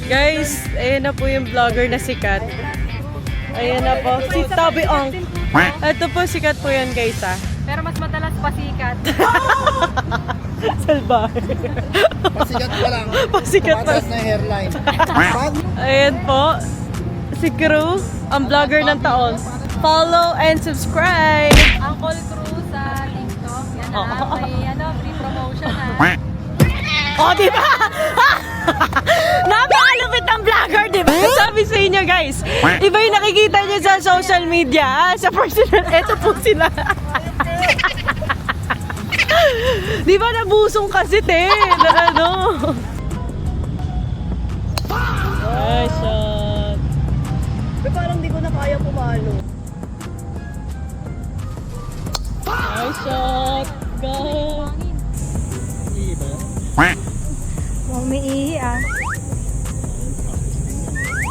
Guys, ayan na po yung vlogger na sikat. Ayan na po, si Tabi Ong. Ito po, sikat po yan guys ah. Pero mas madalas pasikat. Salbahe. Pasikat pa lang. Pasikat pa. Pataas na hairline. Ayan po, si Crew, ang vlogger ng taon. Follow and subscribe! Uncle Cruz sa TikTok. Yan na, may free promotion ha. O, di ba? Napakalupit ng vlogger, di ba? Sabi sa inyo, guys, iba yung nakikita niyo sa social media, sa personal, eto po sila. Di ba nabusong kasi, te? Na ano? Nice shot. Pero parang di ko na kaya pumalo. Nice shot. Go. Huwag may ihi ah.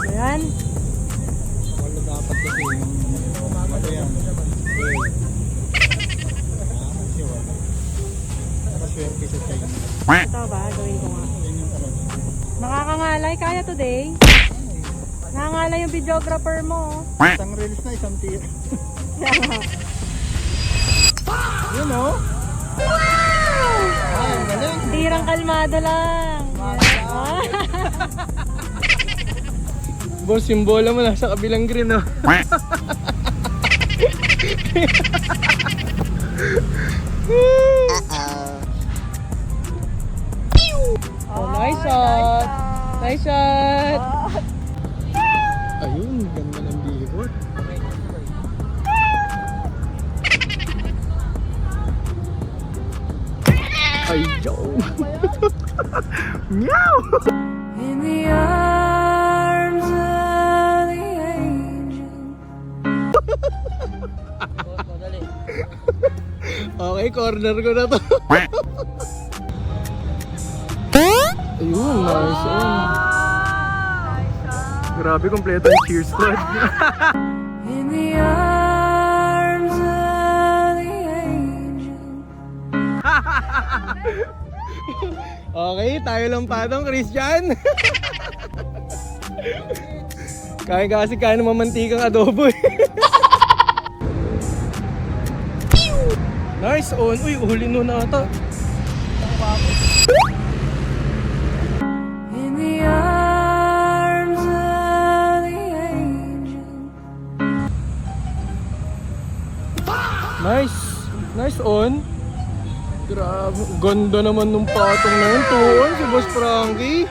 Ayan. Wala dapat kasi yung ano yan. Nakaswerte sa tayo. Ito ba? Gawin ko nga. Nakakangalay. Kaya today. Nakakangalay yung videographer mo. Isang reels na isang tier. Yun o. Wow! Ay, ang galing. Tirang kalmado lang. Boss, yung bola mo nasa kabilang green, oh. Oh, nice shot. Nice shot. Ayun, ganda ng billboard. Ay, Joe. Meow! In the arms of the angel. Okay, corner ko na to. Ayun, nice one. Grabe, kompleto yung cheer squad. In the arms of the angel. Okay, tayo lang patong, Christian. Kaya kasi kaya ng mamantikang adobo eh. Nice on. Uy, huli no na ata. In the arms of the angel. Nice. Nice on. Grabe. Ganda naman nung patong na yun. Tuon si Boss Frankie.